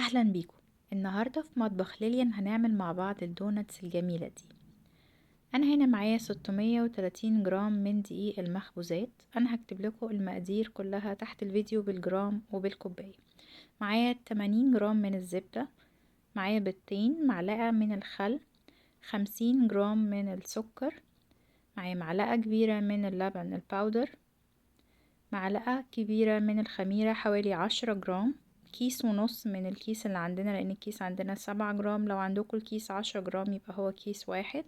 اهلا بيكم. النهارده في مطبخ ليليان هنعمل مع بعض الدوناتس الجميله دي. انا هنا معايا 630 جرام من دقيق المخبوزات. انا هكتب لكم المقادير كلها تحت الفيديو بالجرام وبالكوبايه. معايا 80 جرام من الزبده، معايا بيضتين، معلقه من الخل، 50 جرام من السكر، معايا معلقه كبيره من اللبن الباودر، معلقة كبيرة من الخميرة حوالي 10 جرام، كيس ونص من الكيس اللي عندنا لان الكيس عندنا 7 جرام، لو عندكم الكيس 10 جرام يبقى هو كيس واحد.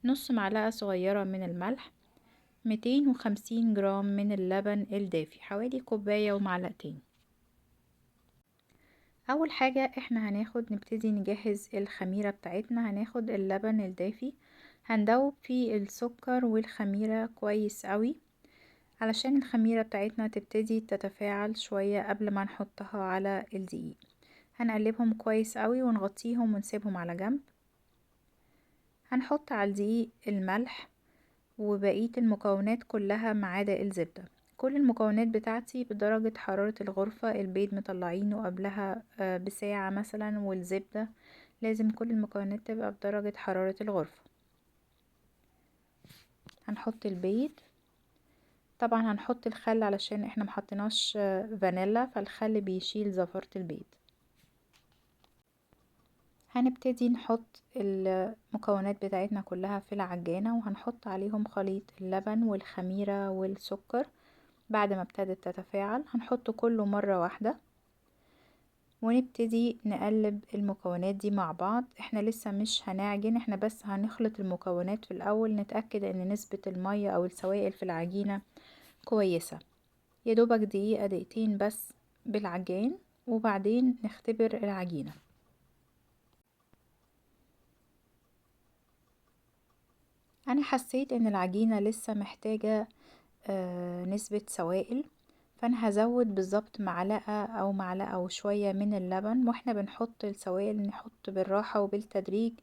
نص معلقة صغيرة من الملح، 250 جرام من اللبن الدافي حوالي كوباية ومعلقتين. اول حاجة احنا نبتدي نجهز الخميرة بتاعتنا. هناخد اللبن الدافي، هندوب فيه السكر والخميرة كويس قوي علشان الخميرة بتاعتنا تبتدي تتفاعل شوية قبل ما نحطها على الدقيق. هنقلبهم كويس قوي ونغطيهم ونسيبهم على جنب. هنحط على الدقيق الملح وبقية المكونات كلها ما عدا الزبدة. كل المكونات بتاعتي بدرجة حرارة الغرفة. البيض مطلعينه قبلها بساعة مثلا، والزبدة لازم كل المكونات تبقى بدرجة حرارة الغرفة. هنحط البيض، طبعا هنحط الخل علشان احنا محطناش فانيلا، فالخل بيشيل زفرة البيض. هنبتدي نحط المكونات بتاعتنا كلها في العجانة وهنحط عليهم خليط اللبن والخميرة والسكر. بعد ما ابتدت تتفاعل هنحط كله مرة واحدة ونبتدي نقلب المكونات دي مع بعض. احنا لسه مش هنعجن، احنا بس هنخلط المكونات في الاول، نتأكد ان نسبة المية او السوائل في العجينة كويسة. يدوبك دقيقة دقيقتين بس بالعجان وبعدين نختبر العجينة. انا حسيت ان العجينة لسه محتاجة نسبة سوائل، فانا هزود بالظبط معلقة او معلقة وشوية من اللبن. واحنا بنحط السوائل نحط بالراحة وبالتدريج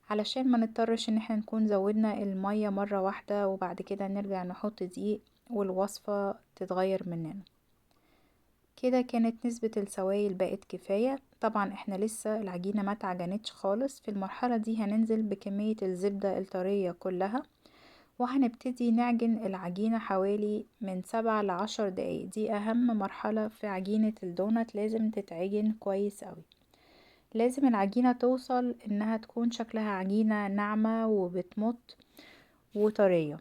علشان ما نضطرش ان احنا نكون زودنا المية مرة واحدة وبعد كده نرجع نحط دقيق والوصفة تتغير مننا. كده كانت نسبة السوائل بقت كفاية. طبعا احنا لسه العجينة ما اتعجنتش خالص. في المرحلة دي هننزل بكمية الزبدة الطرية كلها وهنبتدي نعجن العجينة حوالي من 7 ل10 دقايق. دي اهم مرحلة في عجينة الدونات، لازم تتعجن كويس اوي. لازم العجينة توصل انها تكون شكلها عجينة ناعمة وبتمط وطرية.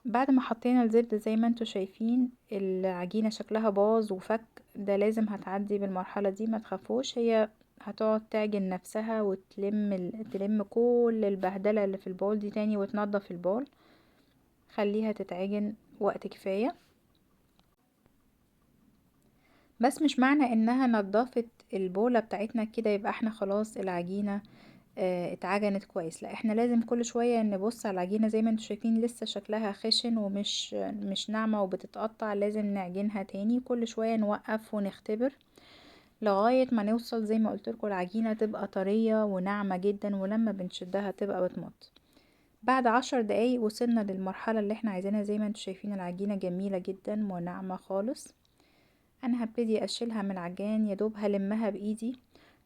بعد ما حطينا الزبدة زي ما انتوا شايفين العجينة شكلها باظ وفك، ده لازم هتعدي بالمرحلة دي، ما تخافوش. هي هتقعد تعجن نفسها تلم كل البهدلة اللي في البول دي تاني وتنضف البول. خليها تتعجن وقت كفاية. بس مش معنى انها نضفت البولة بتاعتنا كده يبقى احنا خلاص العجينة اتعجنت كويس. لا، احنا لازم كل شوية نبص على العجينة. زي ما انتوا شايفين لسه شكلها خشن ومش مش ناعمة وبتتقطع. لازم نعجنها تاني كل شوية، نوقف ونختبر لغاية ما نوصل زي ما قلتلكوا العجينة تبقى طرية وناعمة جدا، ولما بنشدها تبقى بتمط. بعد 10 دقايق وصلنا للمرحلة اللي احنا عايزينها. زي ما انتوا شايفين العجينة جميلة جدا وناعمة خالص. انا هبتدي اشيلها من العجان، يدوب هلمها بايدي.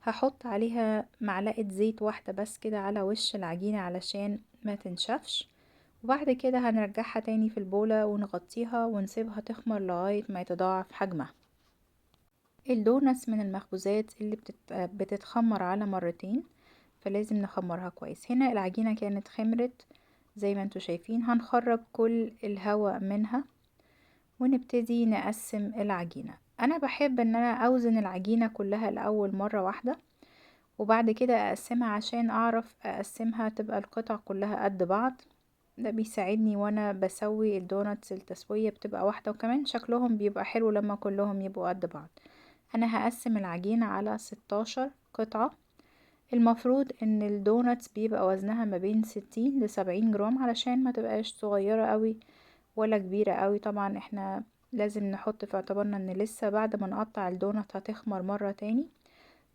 هحط عليها معلقة زيت واحدة بس كده على وش العجينة علشان ما تنشفش، وبعد كده هنرجعها تاني في البولة ونغطيها ونسيبها تخمر لغاية ما يتضاعف حجمها. الدوناتس من المخبوزات اللي بتتخمر على مرتين، فلازم نخمرها كويس. هنا العجينة كانت خمرت زي ما انتوا شايفين. هنخرج كل الهواء منها ونبتدي نقسم العجينة. انا بحب ان انا اوزن العجينة كلها الاول مرة واحدة وبعد كده اقسمها عشان اعرف اقسمها تبقى القطع كلها قد بعض. ده بيساعدني وانا بسوي الدوناتس، التسوية بتبقى واحدة وكمان شكلهم بيبقى حلو لما كلهم يبقوا قد بعض. انا هقسم العجينة على 16 قطعة. المفروض ان الدوناتس بيبقى وزنها ما بين 60 ل70 جرام علشان ما تبقاش صغيرة قوي ولا كبيرة قوي. طبعا احنا لازم نحط في اعتبارنا ان لسه بعد ما نقطع الدونات هتخمر مرة تاني،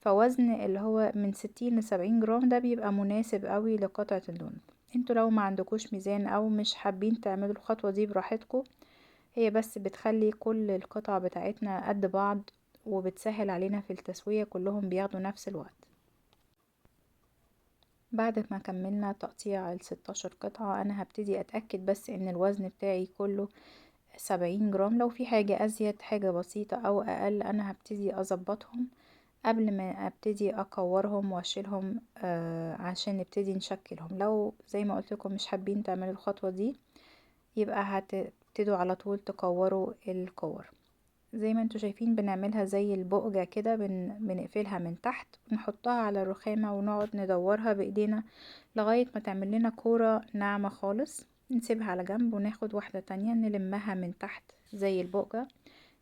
فوزن اللي هو من 60 ل70 جرام ده بيبقى مناسب قوي لقطعة الدونات. انتوا لو ما عندكوش ميزان او مش حابين تعملوا الخطوة دي براحتكم، هي بس بتخلي كل القطع بتاعتنا قد بعض وبتسهل علينا في التسوية، كلهم بياخدوا نفس الوقت. بعد ما كملنا تقطيع ال16 قطعة انا هبتدي اتأكد بس ان الوزن بتاعي كله 70 جرام. لو في حاجة ازيد حاجة بسيطة او اقل انا هبتدي اظبطهم قبل ما ابتدي اكورهم واشيلهم عشان نبتدي نشكلهم. لو زي ما قلت لكم مش حابين تعملوا الخطوة دي يبقى هتبتدوا على طول تكوروا الكور. زي ما انتوا شايفين بنعملها زي البقجة كده، بنقفلها من تحت ونحطها على الرخامة ونقعد ندورها بايدينا لغاية ما تعمل لنا كورة ناعمة خالص. نسيبها على جنب وناخد واحدة تانية نلمها من تحت زي البقجة،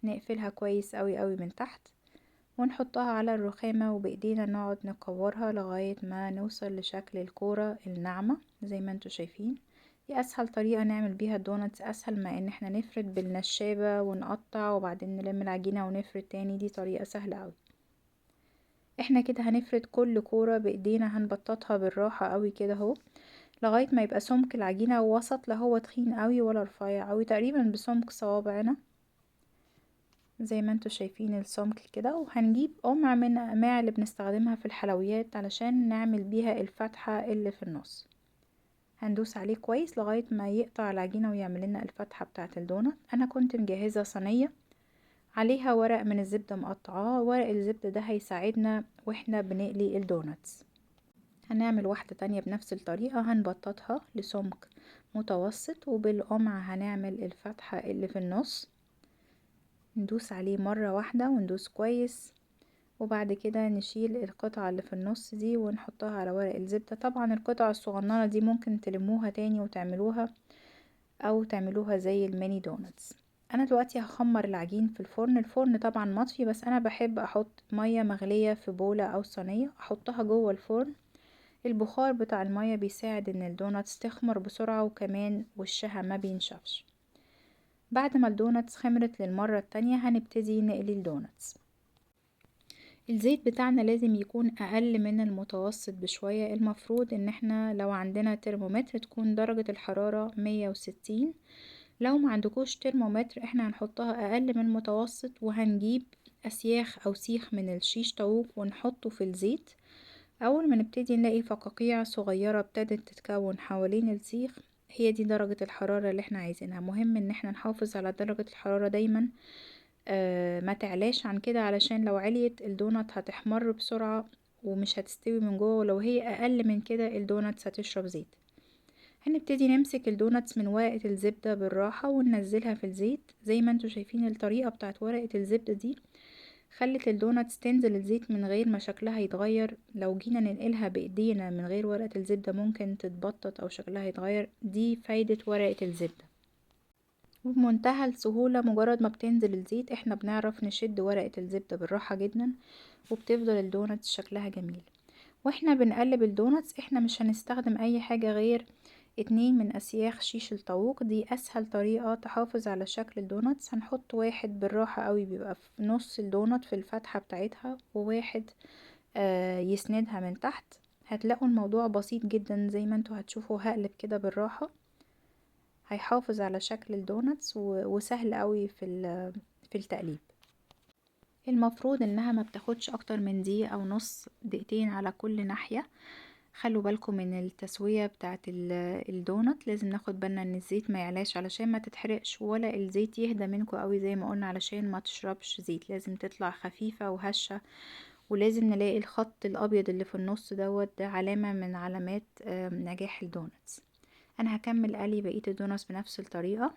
نقفلها كويس قوي قوي من تحت ونحطها على الرخامة وبايدينا نقعد نكورها لغاية ما نوصل لشكل الكورة الناعمة زي ما انتوا شايفين. دي اسهل طريقة نعمل بيها الدوناتس، اسهل ما ان احنا نفرد بالنشابة ونقطع وبعدين نلم العجينة ونفرد تاني. دي طريقة سهلة اوي. احنا كده هنفرد كل كورة بايدينا، هنبططها بالراحة قوي كده اهو لغاية ما يبقى سمك العجينة وسط، لا هو تخين قوي ولا رفيع قوي، تقريبا بسمك صوابعنا زي ما انتوا شايفين السمك كده. وهنجيب قمع من الأقماع اللي بنستخدمها في الحلويات علشان نعمل بيها الفتحة اللي في النص. هندوس عليه كويس لغاية ما يقطع العجينة ويعمل لنا الفتحة بتاعة الدونات. انا كنت مجهزة صينية عليها ورق من الزبدة مقطعاه، ورق الزبدة ده هيساعدنا واحنا بنقلي الدوناتس. هنعمل واحدة تانية بنفس الطريقة، هنبططها لسمك متوسط وبالقمع هنعمل الفتحة اللي في النص. ندوس عليه مرة واحدة وندوس كويس وبعد كده نشيل القطعة اللي في النص دي ونحطها على ورق الزبدة. طبعا القطعة الصغننة دي ممكن تلموها تاني وتعملوها او تعملوها زي الميني دونتس. انا دلوقتي هخمر العجين في الفرن. الفرن طبعا مطفي بس انا بحب احط مية مغلية في بولة او صينية احطها جوه الفرن. البخار بتاع المية بيساعد ان الدونتس تخمر بسرعة وكمان وشها ما بينشفش. بعد ما الدونتس خمرت للمرة التانية هنبتدي نقلي الدونتس. الزيت بتاعنا لازم يكون اقل من المتوسط بشوية. المفروض ان احنا لو عندنا ترمومتر تكون درجة الحرارة 160. لو ما عندكوش ترمومتر احنا هنحطها اقل من المتوسط وهنجيب اسياخ او سيخ من الشيش طاووق ونحطه في الزيت. اول ما نبتدي نلاقي فقاقيع صغيرة ابتدت تتكون حوالين السيخ هي دي درجة الحرارة اللي احنا عايزينها. مهم ان احنا نحافظ على درجة الحرارة دايما ما تعلاش عن كده علشان لو عليت الدونات هتحمر بسرعة ومش هتستوي من جوه، ولو هي اقل من كده الدونات هتشرب زيت. هنبتدي نمسك الدوناتس من ورقة الزبدة بالراحة وننزلها في الزيت. زي ما انتوا شايفين الطريقة بتاعت ورقة الزبدة دي خلت الدوناتس تنزل الزيت من غير ما شكلها يتغير. لو جينا ننقلها بايدينا من غير ورقة الزبدة ممكن تتبطط او شكلها يتغير. دي فايدة ورقة الزبدة. وبمنتهى السهولة مجرد ما بتنزل الزيت احنا بنعرف نشد ورقة الزبدة بالراحة جدا وبتفضل الدوناتس شكلها جميل. واحنا بنقلب الدوناتس احنا مش هنستخدم اي حاجة غير 2 من اسياخ شيش الطاووق. دي اسهل طريقة تحافظ على شكل الدوناتس. هنحط واحد بالراحة قوي بيبقى في نص الدونات في الفتحة بتاعتها وواحد يسندها من تحت. هتلاقوا الموضوع بسيط جدا زي ما انتوا هتشوفوا. هقلب كده بالراحة هيحافظ على شكل الدوناتس وسهل قوي في التقليب. المفروض انها ما بتاخدش اكتر من دقيقة او نص دقيقتين على كل ناحية. خلوا بالكم من التسوية بتاعت الدونات. لازم ناخد بالنا ان الزيت ما يعلاش علشان ما تتحرقش ولا الزيت يهدى منكم قوي زي ما قلنا علشان ما تشربش زيت. لازم تطلع خفيفة وهشة. ولازم نلاقي الخط الابيض اللي في النص ده علامة من علامات نجاح الدوناتس. انا هكمل قلي بقية الدوناتس بنفس الطريقة.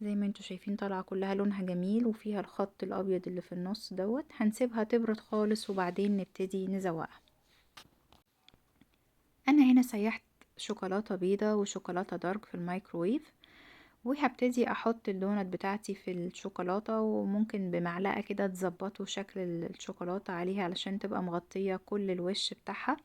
زي ما انتوا شايفين طالعة كلها لونها جميل وفيها الخط الابيض اللي في النص هنسيبها تبرد خالص وبعدين نبتدي نزوقها. انا هنا سيحت شوكولاتة بيضة وشوكولاتة دارك في الميكروويف وهبتدي احط الدونات بتاعتي في الشوكولاتة وممكن بمعلقة كده تظبطوا شكل الشوكولاتة عليها علشان تبقى مغطية كل الوش بتاعها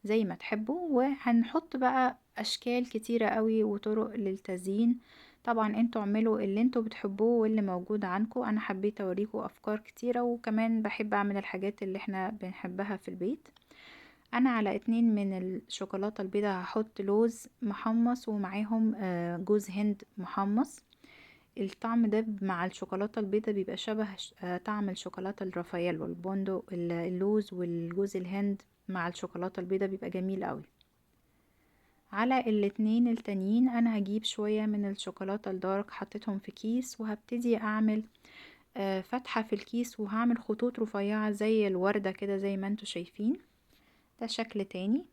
زي ما تحبوا. وهنحط بقى اشكال كتيرة قوي وطرق للتزيين. طبعا انتوا اعملوا اللي انتوا بتحبوه واللي موجود عنكم. انا حبيت اوريكم افكار كتيرة وكمان بحب اعمل الحاجات اللي احنا بنحبها في البيت. انا على 2 من الشوكولاتة البيضاء هحط لوز محمص ومعاهم جوز هند محمص. الطعم ده مع الشوكولاتة البيضة بيبقى شبه طعم الشوكولاتة الرافاييل والبندق اللوز والجوز الهند مع الشوكولاتة البيضة بيبقى جميل قوي. على الاتنين التانيين انا هجيب شوية من الشوكولاتة الدارك، حطيتهم في كيس وهبتدي اعمل فتحة في الكيس، وهعمل خطوط رفيعة زي الوردة كده زي ما انتوا شايفين. ده شكل تاني.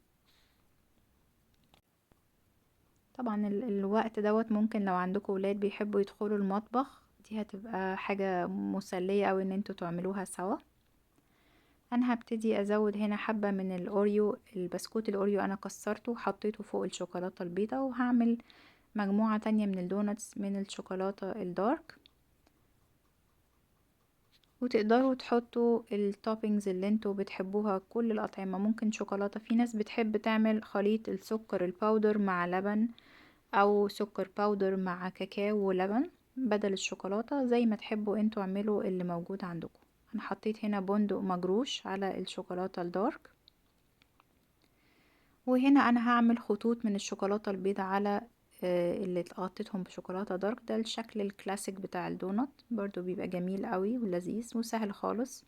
طبعا الوقت دوت ممكن لو عندكم ولاد بيحبوا يدخلوا المطبخ، دي هتبقى حاجة مسلية اوي ان انتوا تعملوها سوا. انا هبتدي ازود هنا حبة من الاوريو، البسكوت الاوريو انا كسرته وحطيته فوق الشوكولاتة البيضة، وهعمل مجموعة تانية من الدوناتس من الشوكولاتة الدارك. وتقدروا تحطوا التوبينجز اللي انتوا بتحبوها، كل الأطعمة. ممكن شوكولاتة، في ناس بتحب تعمل خليط السكر الباودر مع لبن، او سكر باودر مع كاكاو ولبن بدل الشوكولاتة، زي ما تحبوا انتوا اعملوا اللي موجود عندكم. انا حطيت هنا بندق مجروش على الشوكولاتة الدارك، وهنا انا هعمل خطوط من الشوكولاتة البيضاء على اللي اتغطيتهم بشوكولاتة دارك. ده الشكل الكلاسيك بتاع الدونات، برضو بيبقى جميل قوي ولذيذ وسهل خالص.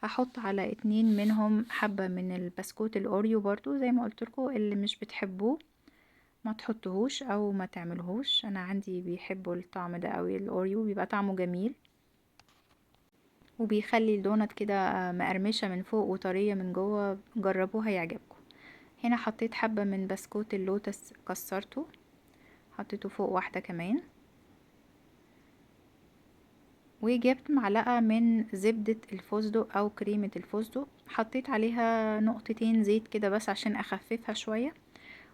هحط على اتنين منهم حبة من البسكوت الاوريو، برضو زي ما قلتلكوا اللي مش بتحبوه ما تحطوهوش او ما تعملوهوش. انا عندي بيحبوا الطعم ده قوي، الاوريو بيبقى طعمه جميل وبيخلي الدونات كده مقرمشة من فوق وطرية من جوه، جربوها يعجبكم. هنا حطيت حبة من بسكوت اللوتس كسرته، حطيته فوق واحدة كمان، وجبت معلقة من زبدة الفستق او كريمة الفستق، حطيت عليها نقطتين زيت كده بس عشان اخففها شوية،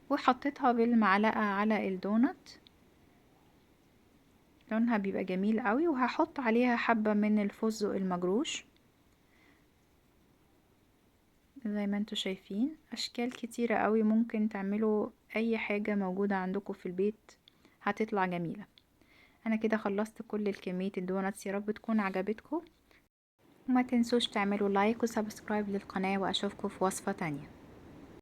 وحطيتها بالمعلقة على الدونات. لونها بيبقى جميل قوي. وهحط عليها حبة من الفستق المجروش زي ما انتوا شايفين. اشكال كتيرة قوي، ممكن تعملوا اي حاجة موجودة عندكم في البيت هتطلع جميلة. انا كده خلصت كل الكمية الدوناتس، يا رب تكون عجبتكم، وما تنسوش تعملوا لايك وسبسكرايب للقناة، واشوفكم في وصفة تانية.